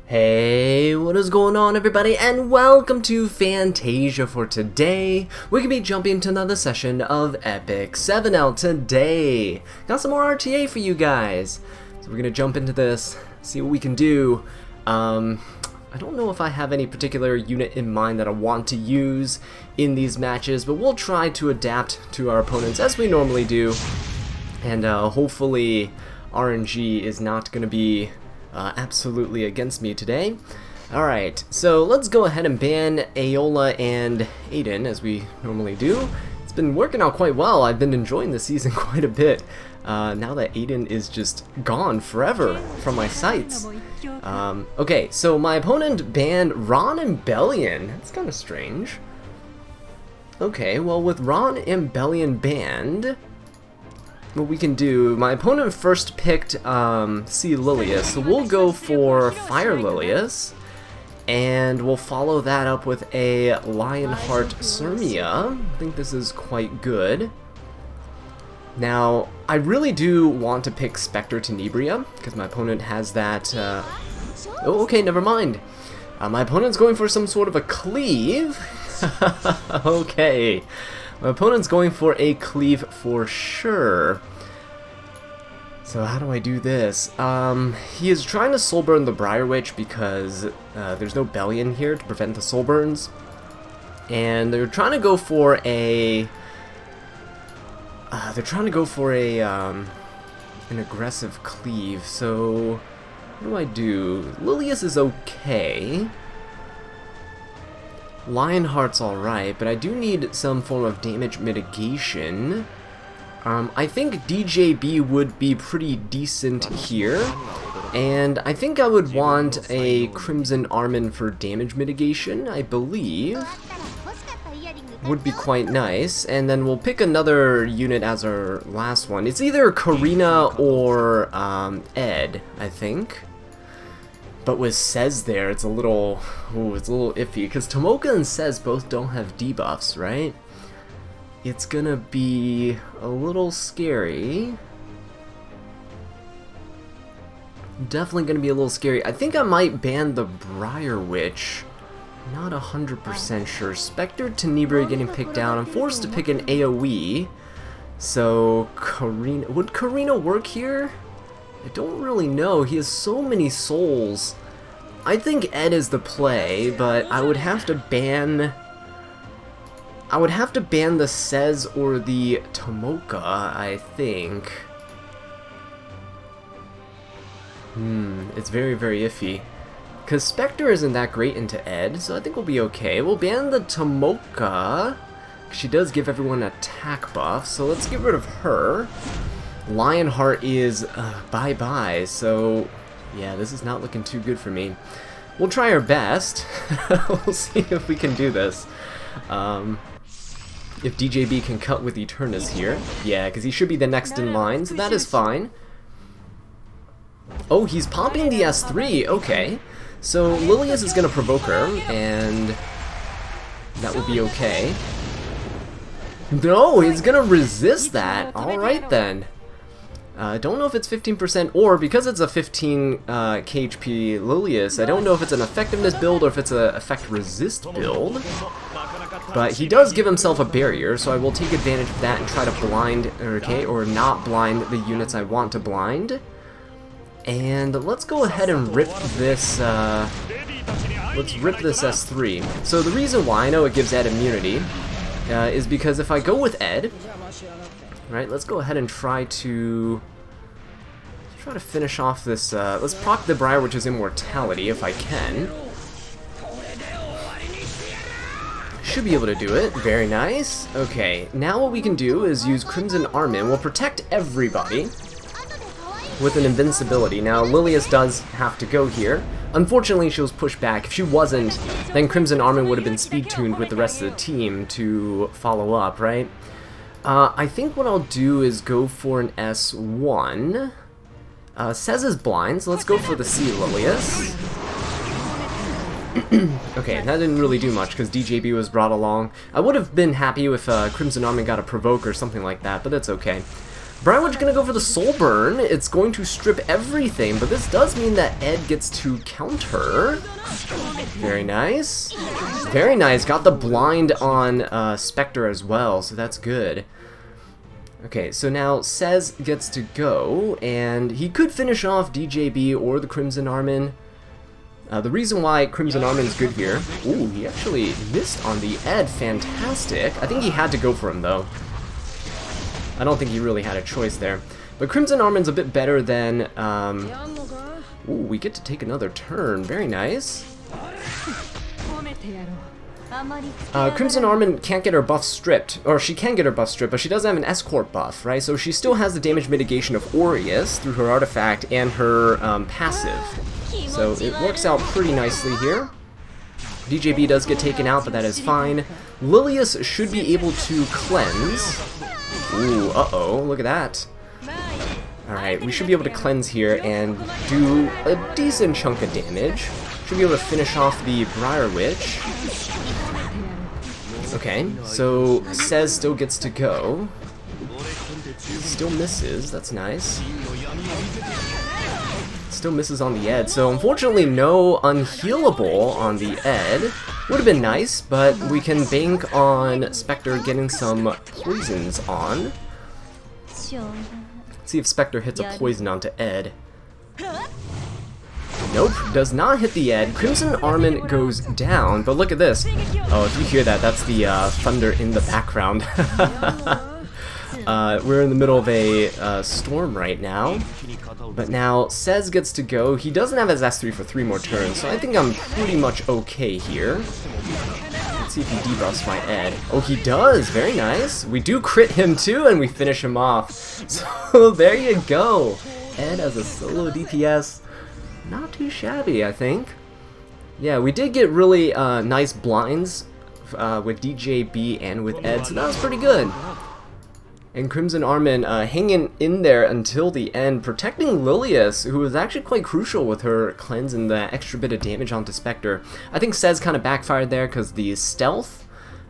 Hey, what is going on everybody, and welcome to Fantasia for today. We're gonna be jumping into another session of Epic 7 out today. Got some more RTA for you guys. So we're gonna jump into this, see what we can do. I don't know if I have any particular unit in mind that I want to use in these matches, but we'll try to adapt to our opponents as we normally do. And hopefully RNG is not gonna be absolutely against me today. Alright, so let's go ahead and ban Aeola and Aiden as we normally do. It's been working out quite well. I've been enjoying this season quite a bit. Now that Aiden is just gone forever from my sights. Okay, so my opponent banned Ron and Bellion. That's kind of strange. Okay, well with Ron and Bellion banned, what we can do, my opponent first picked Sea Lilius, so we'll go for Fire Lilius, and we'll follow that up with a Lionheart Sirmia. I think this is quite good. Now, I really do want to pick Spectre Tenebria, because my opponent has that, oh, okay, never mind. My opponent's going for some sort of a cleave. Okay. My opponent's going for a cleave for sure. So how do I do this? He is trying to soul burn the Briar Witch because there's no Bellion here to prevent the soul burns. And they're trying to go for a an aggressive cleave. So what do I do? Lilius is okay. Lionheart's alright, but I do need some form of damage mitigation. I think DJB would be pretty decent here, and I think I would want a Crimson Armin for damage mitigation, I believe. Would be quite nice, and then we'll pick another unit as our last one. It's either Karina or Ed, I think. But with Sez there, it's a little iffy, because Tomoka and Sez both don't have debuffs, right? It's gonna be a little scary. Definitely gonna be a little scary. I think I might ban the Briar Witch. Not 100% sure. Spectre Tenebria getting picked out. I'm forced to pick an AoE. So, Karina... Would Karina work here? I don't really know. He has so many souls. I think Ed is the play, but I would have to ban... the Sez or the Tomoka, I think. It's very, very iffy. Because Spectre isn't that great into Ed, so I think we'll be okay. We'll ban the Tomoka. She does give everyone an attack buff, so let's get rid of her. Lionheart is bye-bye, so yeah, this is not looking too good for me. We'll try our best. We'll see if we can do this. If DJB can cut with Eternus here. Yeah, because he should be the next in line, so that is fine. Oh, he's popping the S3, okay. So Lilius is going to provoke her, and that will be okay. No, he's going to resist that. Alright then. Don't know if it's 15% or, because it's a 15 KHP Lilius, I don't know if it's an effectiveness build or if it's a effect resist build. But he does give himself a barrier, so I will take advantage of that and try to blind, okay, or not blind the units I want to blind. And let's go ahead and rip this, let's rip this S3. So the reason why I know it gives Ed immunity is because if I go with Ed, right, let's go ahead and try to finish off this, let's proc the Briar Witch's immortality if I can. Should be able to do it. Very nice. Okay, now what we can do is use Crimson Armin. We'll protect everybody with an invincibility. Now, Lilius does have to go here. Unfortunately, she was pushed back. If she wasn't, then Crimson Armin would have been speed-tuned with the rest of the team to follow up, right? I think what I'll do is go for an S1. Sez is blind, so let's go for the Sea Lilius. Okay, that didn't really do much because DJB was brought along. I would have been happy if Crimson Armin got a provoke or something like that, but that's okay. Briarwood's gonna go for the Soul Burn. It's going to strip everything, but this does mean that Ed gets to counter. Very nice. Very nice. Got the blind on Spectre as well, so that's good. Okay, so now Cez gets to go, and he could finish off DJB or the Crimson Armin. The reason why Crimson Armin is good here... Ooh, he actually missed on the Ed. Fantastic. I think he had to go for him, though. I don't think he really had a choice there. But Crimson Armin's a bit better than... Ooh, we get to take another turn. Very nice. Crimson Armin can't get her buff stripped, or she can get her buff stripped, but she doesn't have an escort buff, right? So she still has the damage mitigation of Aureus through her artifact and her passive. So it works out pretty nicely here. DJB does get taken out, but that is fine. Lilius should be able to cleanse. Ooh, uh-oh, look at that. Alright, we should be able to cleanse here and do a decent chunk of damage. Should be able to finish off the Briar Witch. Okay, so Cez still gets to go. Still misses, that's nice. Still misses on the Ed, so unfortunately no unhealable on the Ed. Would have been nice, but we can bank on Spectre getting some poisons on. Let's see if Spectre hits a poison onto Ed. Nope, does not hit the Ed. Crimson Armin goes down, but look at this. Oh, if you hear that, that's the thunder in the background. We're in the middle of a storm right now. But now, Cez gets to go. He doesn't have his S3 for 3 more turns, so I think I'm pretty much okay here. Let's see if he debuffs my Ed. Oh, he does! Very nice. We do crit him too, and we finish him off. So, there you go. Ed as a solo DPS. Not too shabby, I think. Yeah, we did get really nice blinds with DJB and with Ed, so that was pretty good. And Crimson Armin hanging in there until the end, protecting Lilius, who was actually quite crucial with her cleanse and the extra bit of damage onto Spectre. I think Cez kind of backfired there because the stealth,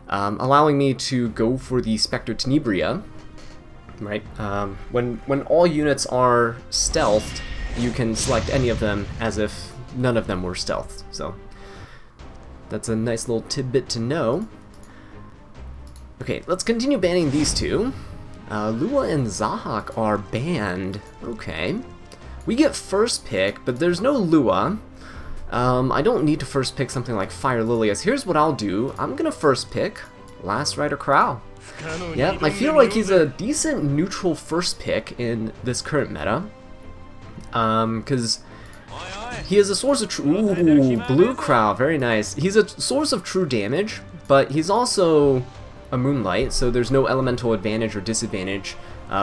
allowing me to go for the Spectre Tenebria. Right? When all units are stealthed, you can select any of them as if none of them were stealthed. So that's a nice little tidbit to know. Okay, let's continue banning these two. Lua and Zahak are banned. Okay. We get first pick, but there's no Lua. I don't need to first pick something like Fire Lilius. Here's what I'll do. I'm gonna first pick Last Rider Crow. Yep, I feel like he's a decent neutral first pick in this current meta. Because he is a source of true... Ooh, Blue Crow, very nice. He's a source of true damage, but he's also a Moonlight, so there's no elemental advantage or disadvantage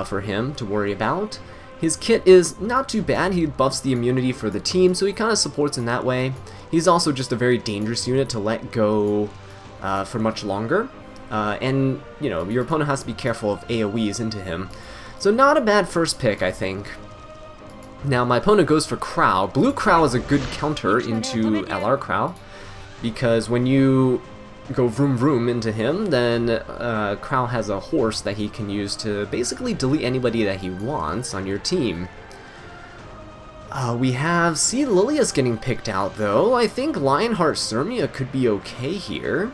for him to worry about. His kit is not too bad. He buffs the immunity for the team, so he kind of supports in that way. He's also just a very dangerous unit to let go for much longer. And, you know, your opponent has to be careful of AoEs into him. So not a bad first pick, I think. Now, my opponent goes for Crow. Blue Crow is a good counter into LR Crow, because when you go vroom vroom into him, then Crow has a horse that he can use to basically delete anybody that he wants on your team. We have C. Lilius getting picked out, though. I think Lionheart Sirmia could be okay here.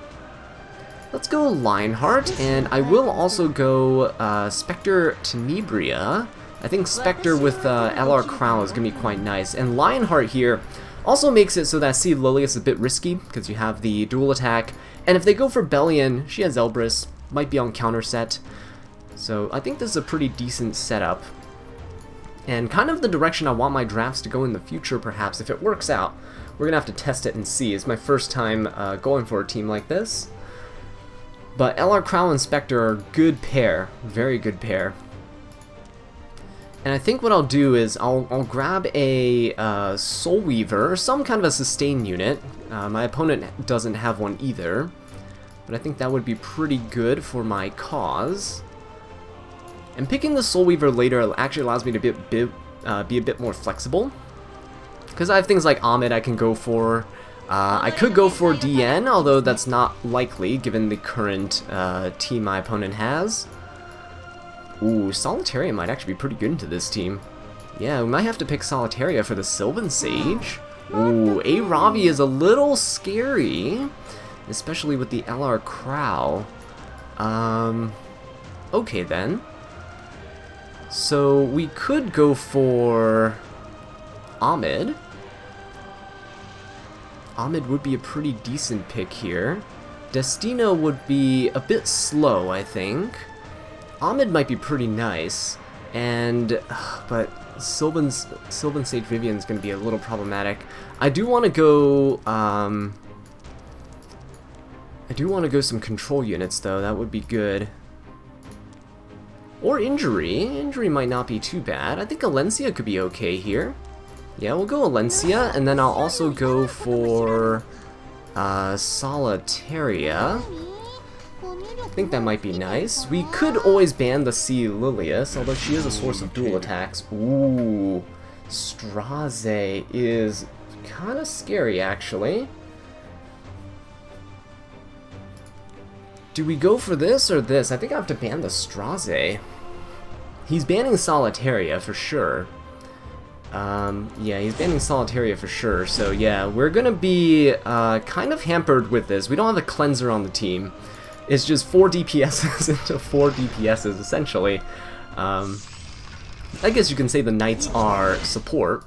Let's go Lionheart, and I will also go Spectre Tenebria. I think Spectre with LR Crow is going to be quite nice. And Lionheart here also makes it so that C. Lilius is a bit risky, because you have the dual attack. And if they go for Bellion, she has Elbrus, might be on counter set. So I think this is a pretty decent setup. And kind of the direction I want my drafts to go in the future, perhaps, if it works out. We're going to have to test it and see. It's my first time going for a team like this. But LR Crow and Spectre are a good pair, very good pair. And I think what I'll do is I'll grab a Soul Weaver, some kind of a sustain unit. My opponent doesn't have one either, but I think that would be pretty good for my cause. And picking the Soul Weaver later actually allows me to be a bit more flexible, because I have things like Ahmed I can go for. I could go for DN, although that's not likely given the current team my opponent has. Ooh, Solitaria might actually be pretty good into this team. Yeah, we might have to pick Solitaria for the Sylvan Sage. Ooh, Ravi is a little scary, especially with the LR Crow. Okay then. So we could go for Ahmed. Ahmed would be a pretty decent pick here. Destino would be a bit slow, I think. Ahmed might be pretty nice, but Sylvan Sage Vivian's going to be a little problematic. I do want to go some control units though. That would be good. Or Injury. Injury might not be too bad. I think Alencia could be okay here. Yeah, we'll go Alencia, and then I'll also go for Solitaria. I think that might be nice. We could always ban the Sea Lilius, although she is a source of dual attacks. Ooh, Straze is kind of scary, actually. Do we go for this or this? I think I have to ban the Straze. He's banning Solitaria for sure. Yeah, he's banning Solitaria for sure. So yeah, we're gonna be kind of hampered with this. We don't have a cleanser on the team. It's just 4 DPSs into 4 DPSs, essentially. I guess you can say the Knights are support.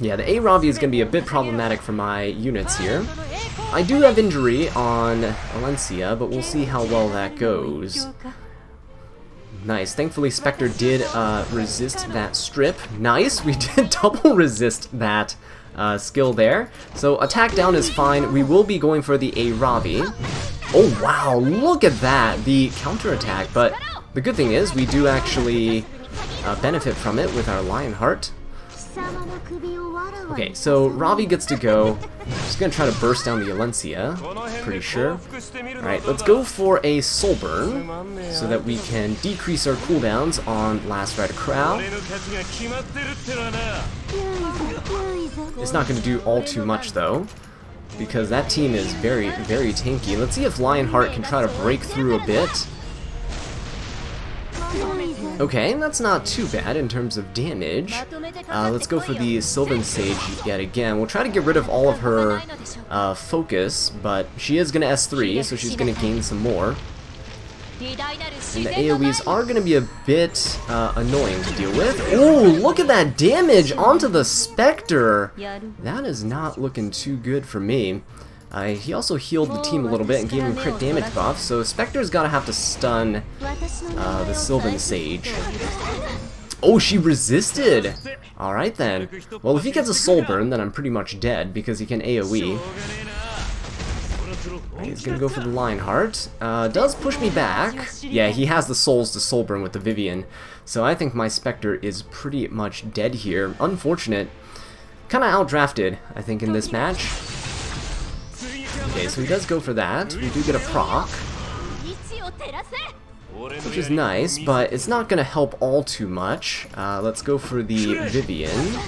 Yeah, the Ravi is going to be a bit problematic for my units here. I do have Injury on Alencia, but we'll see how well that goes. Nice. Thankfully, Spectre did resist that strip. Nice. We did double resist that skill there. So attack down is fine. We will be going for the Ravi. Oh wow, look at that, the counterattack. But the good thing is we do actually benefit from it with our Lionheart. Okay, so Ravi gets to go. Just gonna try to burst down the Alencia, pretty sure. Alright, let's go for a Soul Burn so that we can decrease our cooldowns on Last Rider Crow. It's not gonna do all too much though, because that team is very, very tanky. Let's see if Lionheart can try to break through a bit. Okay, that's not too bad in terms of damage. Let's go for the Sylvan Sage yet again. We'll try to get rid of all of her focus, but she is going to S3, so she's going to gain some more. And the AoEs are going to be a bit annoying to deal with. Ooh, look at that damage onto the Spectre! That is not looking too good for me. He also healed the team a little bit and gave him crit damage buff, so Spectre's gotta have to stun the Sylvan Sage. Oh, she resisted! Alright then. Well, if he gets a Soul Burn, then I'm pretty much dead, because he can AoE. He's gonna go for the Lionheart. Does push me back. Yeah, he has the souls to Soul Burn with the Vivian, so I think my Spectre is pretty much dead here. Unfortunate. Kinda outdrafted, I think, in this match. Okay, so he does go for that. We do get a proc, which is nice, but it's not going to help all too much. Let's go for the Vivian.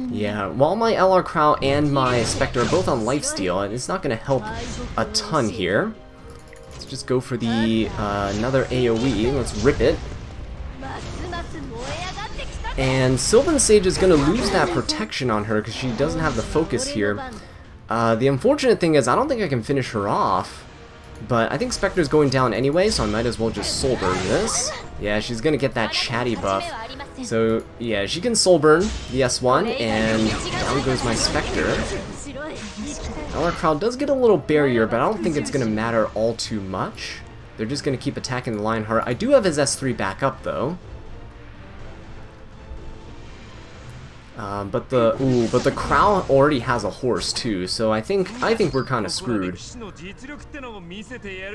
Yeah, while my LR Crow and my Spectre are both on lifesteal, it's not going to help a ton here. Let's just go for the another AoE. Let's rip it. And Sylvan Sage is going to lose that protection on her because she doesn't have the focus here. The unfortunate thing is I don't think I can finish her off. But I think Spectre's going down anyway, so I might as well just Soul Burn this. Yeah, she's going to get that chatty buff. So, yeah, she can Soul Burn the S1, and down goes my Spectre. LR Crow does get a little barrier, but I don't think it's going to matter all too much. They're just going to keep attacking the Lionheart. I do have his S3 back up, though. But the Crow already has a horse too, so I think we're kind of screwed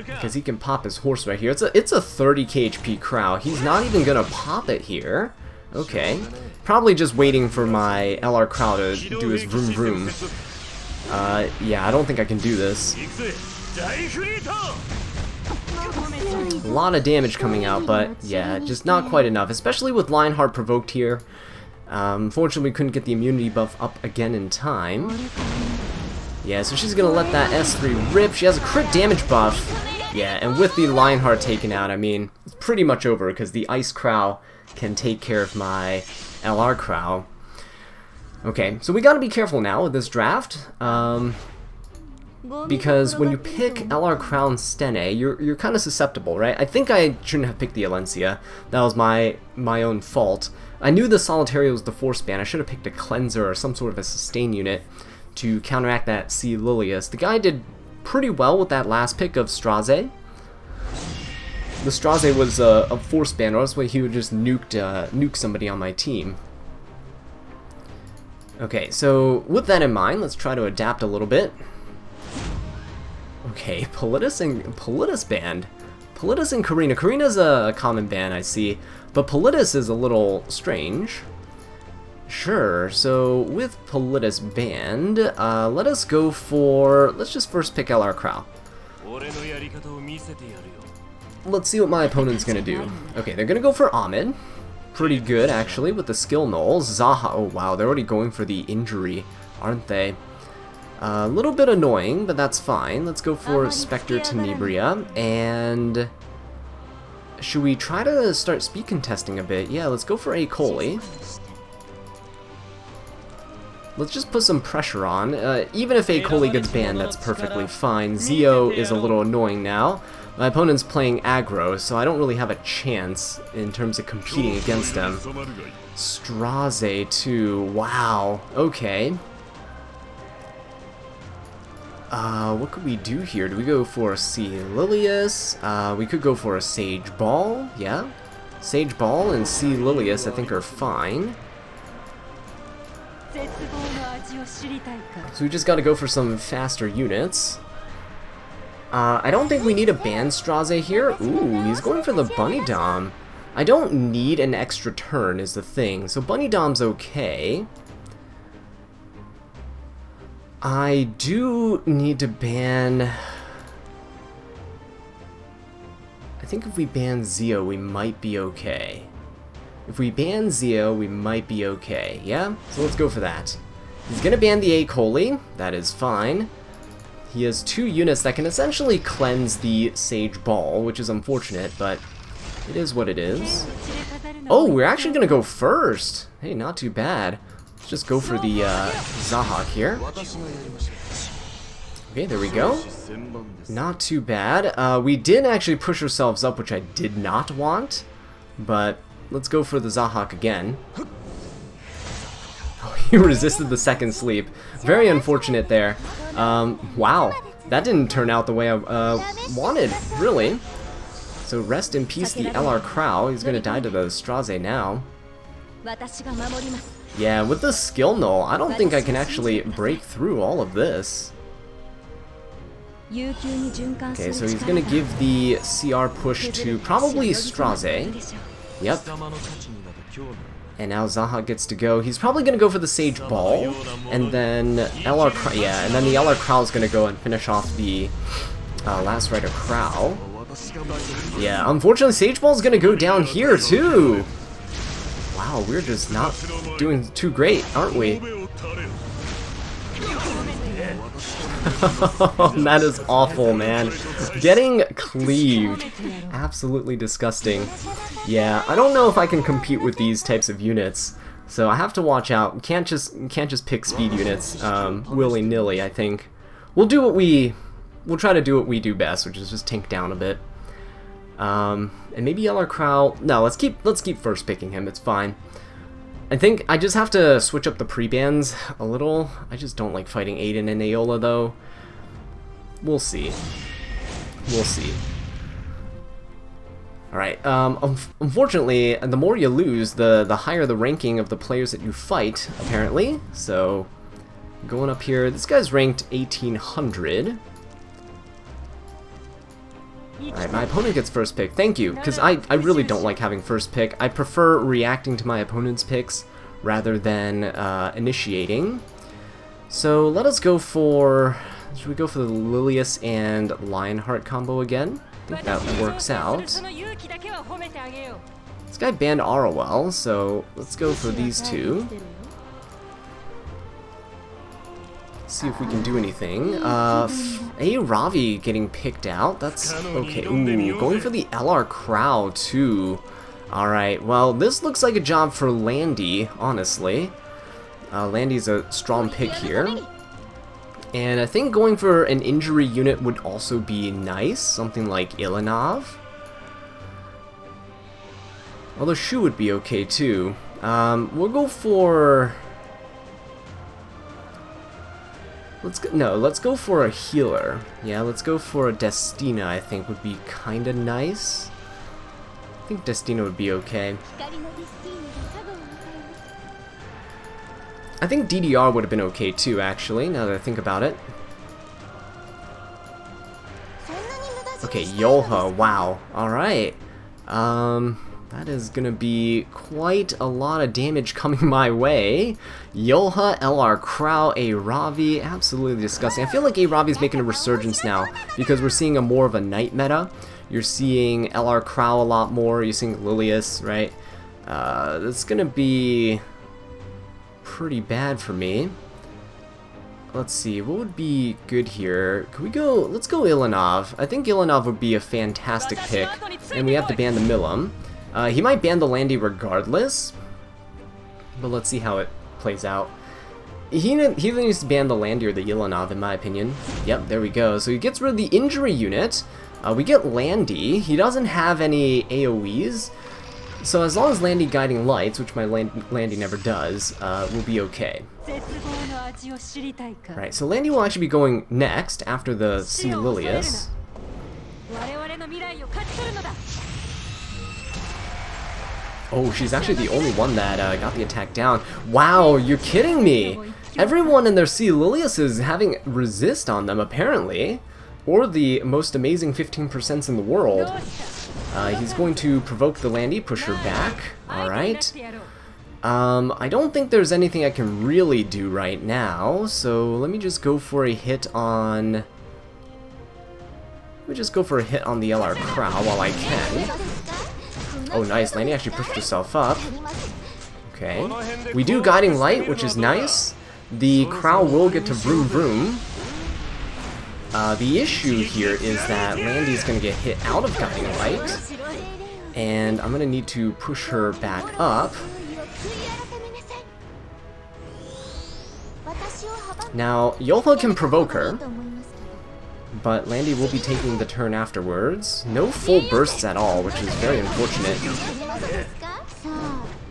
because he can pop his horse right here. It's a 30 KHP Crow. He's not even gonna pop it here. Okay, probably just waiting for my LR Crow to do his vroom vroom. Yeah, I don't think I can do this. A lot of damage coming out, but yeah, just not quite enough, especially with Lionheart provoked here. Unfortunately, we couldn't get the immunity buff up again in time. Yeah, so she's gonna let that S3 rip. She has a crit damage buff. Yeah, and with the Lionheart taken out, I mean, it's pretty much over because the Ice Crow can take care of my LR Crow. Okay, so we gotta be careful now with this draft. Because when you pick LR Crown Stene, you're kind of susceptible, right? I think I shouldn't have picked the Alencia. That was my own fault. I knew the Solitario was the Force Ban. I should have picked a Cleanser or some sort of a sustain unit to counteract that C. Lilius. The guy did pretty well with that last pick of Straze. The Straze was a Force Ban, or else he would just nuke somebody on my team. Okay, so with that in mind, let's try to adapt a little bit. Okay, Politis banned. Politis and Karina. Karina's a common ban, I see, but Politis is a little strange. Sure, so with Politis banned, let us go for... let's just first pick LR Crow. Let's see what my opponent's gonna do. Okay, they're gonna go for Ahmed. Pretty good, actually, with the skill null. Zaha, oh wow, they're already going for the injury, aren't they? A little bit annoying, but that's fine. Let's go for Spectre Tenebria, and... should we try to start speed contesting a bit? Yeah, let's go for Aeola. Let's just put some pressure on. Even if Aeola gets banned, that's perfectly fine. Zio is a little annoying now. My opponent's playing aggro, so I don't really have a chance in terms of competing against him. Straze too. Wow. Okay. What could we do here? Do we go for a C. Lilius? We could go for a Sage Ball. Yeah. Sage Ball and C. Lilius I think are fine. So we just gotta go for some faster units. I don't think we need a ban Straze here. Ooh, he's going for the Bunny Dom. I don't need an extra turn is the thing, so Bunny Dom's okay. I do need to ban... I think if we ban Zio, we might be okay. If we ban Zio, we might be okay. Yeah? So let's go for that. He's gonna ban the Aeola. That is fine. He has 2 units that can essentially cleanse the Sage Ball, which is unfortunate, but it is what it is. Oh, we're actually gonna go first! Hey, not too bad. Let's just go for the Zahak here. Okay, there we go. Not too bad. We did actually push ourselves up, which I did not want, but let's go for the Zahak again. Oh, he resisted the second sleep. Very unfortunate there. Wow, that didn't turn out the way I wanted, really. So rest in peace, the LR Crow. He's gonna die to the Straze now. Yeah, with the skill null, I don't think I can actually break through all of this. Okay, so he's gonna give the CR push to probably Straze. Yep. And now Zaha gets to go. He's probably gonna go for the Sage Ball, and then LR Crow. Yeah, and then the LR Crow is gonna go and finish off the Last Rider Crow. Yeah, unfortunately, Sage Ball is gonna go down here too. Wow, we're just not doing too great, aren't we? That is awful, man. Getting cleaved. Absolutely disgusting. Yeah, I don't know if I can compete with these types of units, so I have to watch out. Can't just pick speed units willy-nilly, I think. We'll try to do what we do best, which is just tank down a bit. And maybe LR Crow. No, let's keep first picking him. It's fine. I think I just have to switch up the pre-bans a little. I just don't like fighting Aiden and Aeola, though. We'll see. We'll see. Alright, unfortunately, the more you lose, the higher the ranking of the players that you fight, apparently. So, going up here, this guy's ranked 1800. Alright, my opponent gets first pick. Thank you, because I really don't like having first pick. I prefer reacting to my opponent's picks rather than initiating. So let us go for... should we go for the Lilius and Lionheart combo again? I think that works out. This guy banned Arowell, so let's go for these two. see if we can do anything. A Ravi getting picked out. That's okay. Ooh, going for the LR Crow too. Alright, well, this looks like a job for Landy, honestly. Landy's a strong pick here. And I think going for an injury unit would also be nice. Something like Ilanov. Although Shu would be okay too. We'll go for... let's go for a healer. Yeah, let's go for a Destina, I think would be kinda nice. I think Destina would be okay. I think DDR would have been okay too, actually, now that I think about it. Okay, Yolha, wow. Alright. That is gonna be quite a lot of damage coming my way. Yolha, LR Crow, A Ravi, absolutely disgusting. I feel like A Ravi's making a resurgence now because we're seeing a more of a knight meta. You're seeing LR Crow a lot more, you're seeing Lilius, right? That's gonna be pretty bad for me. Let's see, what would be good here? Can we go, let's go Ilanov. I think Ilanov would be a fantastic pick, and we have to ban the Milim. He might ban the Landy regardless, but let's see how it plays out. He needs to ban the Landy or the Ilanov, in my opinion. Yep, there we go. So he gets rid of the injury unit. We get Landy. He doesn't have any AoEs, so as long as Landy guiding lights, which my Landy never does, we'll be okay. Right, so Landy will actually be going next after the C. Lilius. Oh, she's actually the only one that got the attack down. Wow, you're kidding me! Everyone in their C. Lilius is having resist on them, apparently. Or the most amazing 15% in the world. He's going to provoke the Landy, push her back. Alright. I don't think there's anything I can really do right now, so let me just go for a hit on... Let me just go for a hit on the LR Crow while I can. Oh, nice. Landy actually pushed herself up. Okay. We do Guiding Light, which is nice. The Crow will get to Vroom Vroom. The issue here is that Landy's going to get hit out of Guiding Light. And I'm going to need to push her back up. Now, Yolha can provoke her, but Landy will be taking the turn afterwards. No full bursts at all, which is very unfortunate.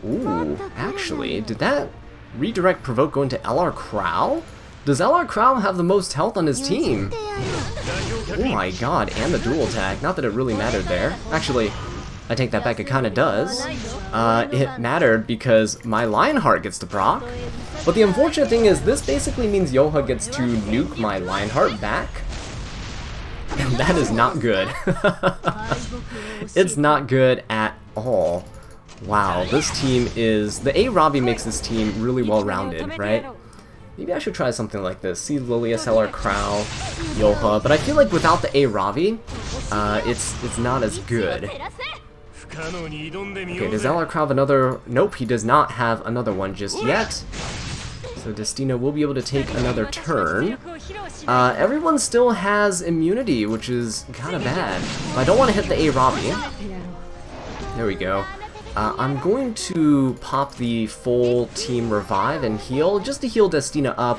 Ooh, actually, did that redirect provoke go into LR Crow? Does LR Crow have the most health on his team? Oh my god, and the dual attack. Not that it really mattered there. Actually, I take that back, it kinda does. It mattered because my Lionheart gets to proc. But the unfortunate thing is, this basically means Yolha gets to nuke my Lionheart back. And that is not good. It's not good at all. Wow, this team is... The A. Ravi makes this team really well-rounded, right? Maybe I should try something like this. See Lilius, LR Crow, Yolha. But I feel like without the A. Ravi, it's not as good. Okay, does LR Crow have another... Nope, he does not have another one just yet. So Destina will be able to take another turn. Everyone still has immunity, which is kind of bad. I don't want to hit the A. Ravi. There we go. I'm going to pop the full team revive and heal, just to heal Destina up.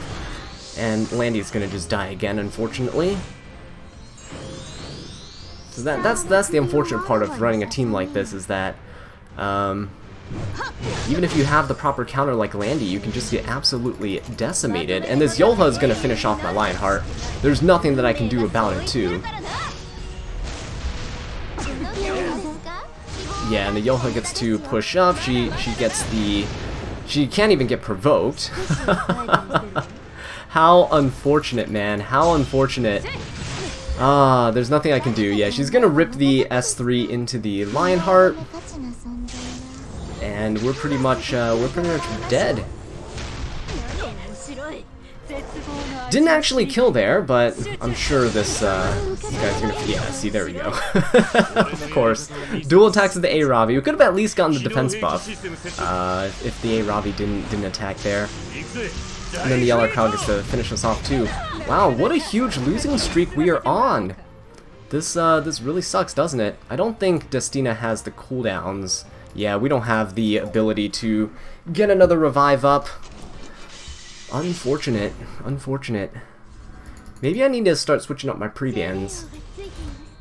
And Landy's going to just die again, unfortunately. So that's the unfortunate part of running a team like this, is that even if you have the proper counter like Landy, you can just get absolutely decimated. And this Yolha is going to finish off my Lionheart. There's nothing that I can do about it, too. Yeah, and the Yolha gets to push up. She gets the... She can't even get provoked. How unfortunate, man. How unfortunate. There's nothing I can do. Yeah, she's gonna rip the S3 into the Lionheart. And we're pretty much dead. Didn't actually kill there, but I'm sure this guy's gonna... Yeah, see, there we go. Of course. Dual attacks of the A. Ravi. We could have at least gotten the defense buff if the A. Ravi didn't attack there. And then the Yeller Crowd gets to finish us off too. Wow, what a huge losing streak we are on! This really sucks, doesn't it? I don't think Destina has the cooldowns. Yeah, we don't have the ability to get another revive up. Unfortunate. Unfortunate. Maybe I need to start switching up my pre-bans.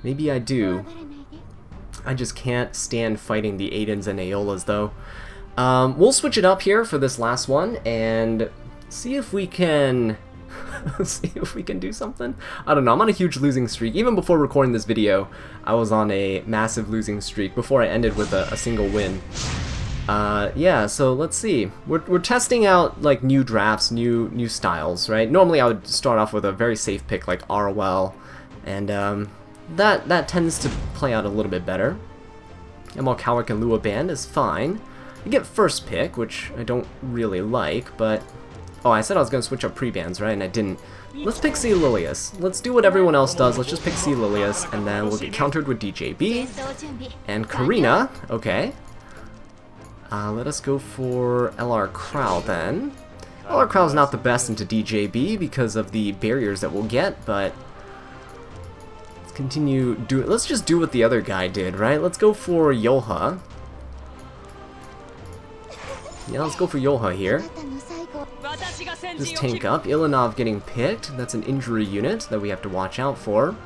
Maybe I do. I just can't stand fighting the Aidens and Aeolas, though. We'll switch it up here for this last one, and see if we can... see if we can do something. I don't know, I'm on a huge losing streak. Even before recording this video, I was on a massive losing streak before I ended with a single win. Yeah, so let's see. We're testing out like new drafts, new styles, right? Normally I would start off with a very safe pick like ROL, and that tends to play out a little bit better. Emal Cowrick and Lua Band is fine. You get first pick, which I don't really like, but... Oh, I said I was going to switch up pre-bans, right? And I didn't. Let's pick C. Lilius. Let's do what everyone else does. Let's just pick C. Lilius, and then we'll get countered with DJB. And Karina. Okay. Let us go for LR Crow, then. LR Crow's not the best into DJB because of the barriers that we'll get, but... Let's continue doing... Let's just do what the other guy did, right? Let's go for Yoha. Yeah, let's go for Yoha here. Just tank up. Ilanov getting picked. That's an injury unit that we have to watch out for.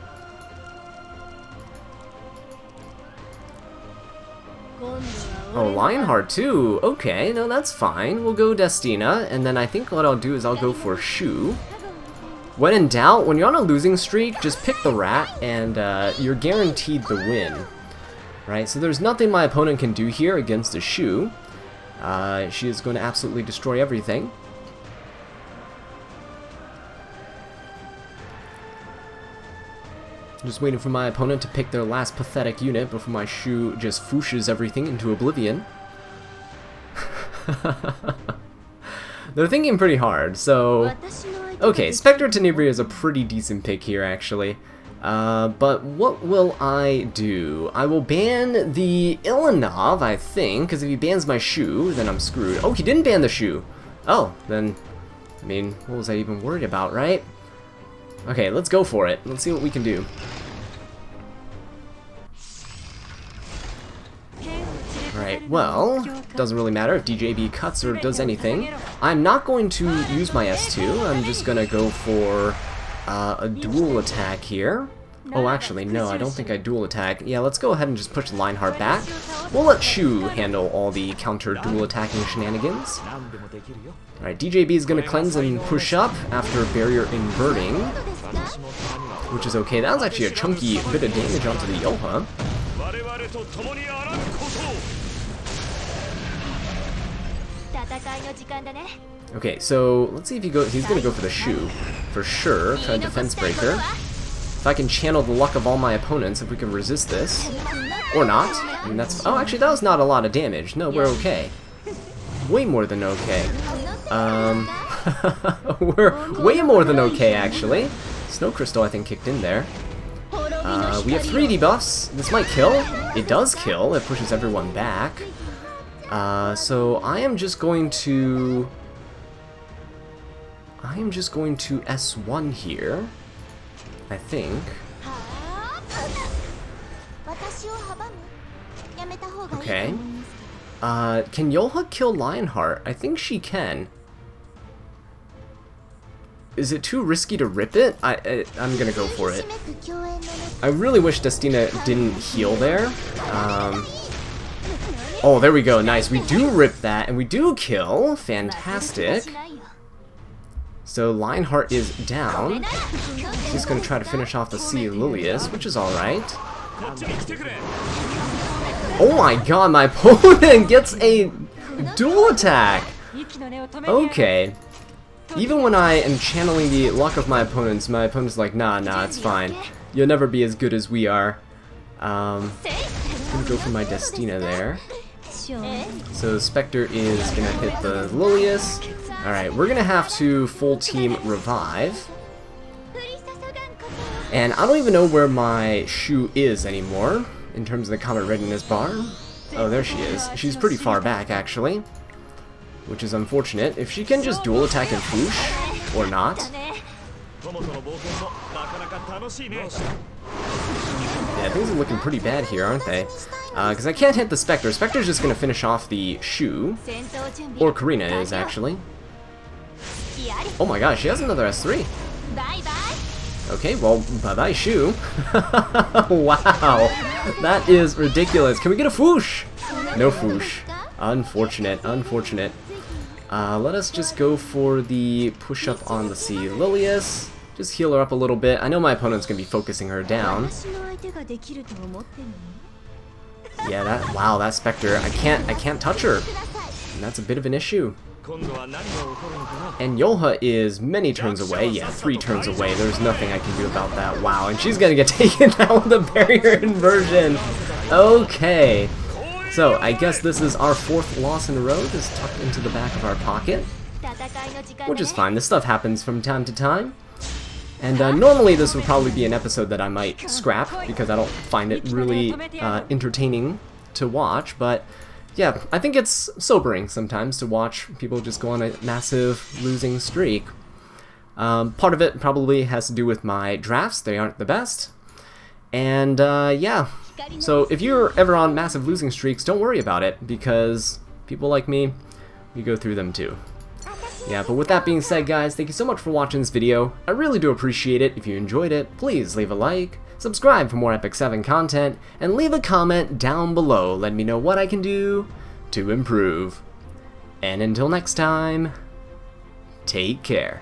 Oh, Lionheart too. Okay, no, that's fine. We'll go Destina, and then I think what I'll do is I'll go for Shu. When in doubt, when you're on a losing streak, just pick the rat, and you're guaranteed the win. Right, so there's nothing my opponent can do here against the Shu. She is going to absolutely destroy everything. Just waiting for my opponent to pick their last pathetic unit before my Shu just fooshes everything into oblivion. They're thinking pretty hard, so... Okay, Spectre Tenebria is a pretty decent pick here, actually. But what will I do? I will ban the Ilanov, I think, because if he bans my Shu, then I'm screwed. Oh, he didn't ban the Shu! Oh, then... I mean, what was I even worried about, right? Okay, let's go for it. Let's see what we can do. Alright, well, doesn't really matter if DJB cuts or does anything. I'm not going to use my S2. I'm just going to go for a dual attack here. Oh, actually, no, I don't think I dual attack. Yeah, let's go ahead and just push Lionheart back. We'll let Shu handle all the counter dual attacking shenanigans. Alright, DJB is going to cleanse and push up after barrier inverting, which is okay. That was actually a chunky bit of damage onto the Yoha. Okay, so let's see if he goes. He's going to go for the Shu, for sure, kind of defense breaker. If I can channel the luck of all my opponents, if we can resist this. Or not. I mean, that's... Oh, actually, that was not a lot of damage. No, we're okay. Way more than okay. We're way more than okay, actually. Snow Crystal, I think, kicked in there. We have 3 debuffs. This might kill. It does kill. It pushes everyone back. So I am just going to... S1 here. I think. Okay. Can Yoha kill Lionheart? I think she can. Is it too risky to rip it? I'm gonna go for it. I really wish Destina didn't heal there. Oh, there we go. Nice. We do rip that, and we do kill. Fantastic. So Lionheart is down. She's going to try to finish off the C. Lilius, which is alright. Oh my god, my opponent gets a dual attack! Okay. Even when I am channeling the luck of my opponent's like, nah, it's fine. You'll never be as good as we are. I'm going to go for my Destina there. So Spectre is going to hit the Lilius. Alright, we're going to have to full team revive. And I don't even know where my Shu is anymore, in terms of the combat readiness bar. Oh, there she is. She's pretty far back, actually. which is unfortunate. If she can just dual attack and Foosh, or not. Yeah, things are looking pretty bad here, aren't they? Because I can't hit the Spectre. Spectre's just going to finish off the Shu. Or Karina is, actually. Oh my gosh, she has another S3. Okay, well, bye-bye Shu. Wow, that is ridiculous. Can we get a Foosh? No Foosh. Unfortunate, unfortunate. Let us just go for the push-up on the C. Lilius. Just heal her up a little bit. I know my opponent's going to be focusing her down. Yeah, wow, that Spectre, I can't touch her. And that's a bit of an issue. And Yoha is many turns away. Yeah, 3 turns away. There's nothing I can do about that. Wow, and she's gonna get taken out with a barrier inversion. Okay. So, I guess this is our 4th loss in a row, just tucked into the back of our pocket. Which is fine. This stuff happens from time to time. And normally this would probably be an episode that I might scrap, because I don't find it really entertaining to watch, but yeah, I think it's sobering sometimes to watch people just go on a massive losing streak. Part of it probably has to do with my drafts. They aren't the best. And yeah, so if you're ever on massive losing streaks, don't worry about it, because people like me, we go through them too. Yeah, but with that being said, guys, thank you so much for watching this video. I really do appreciate it. If you enjoyed it, please leave a like, subscribe for more Epic 7 content, and leave a comment down below letting me know what I can do to improve. And until next time, take care.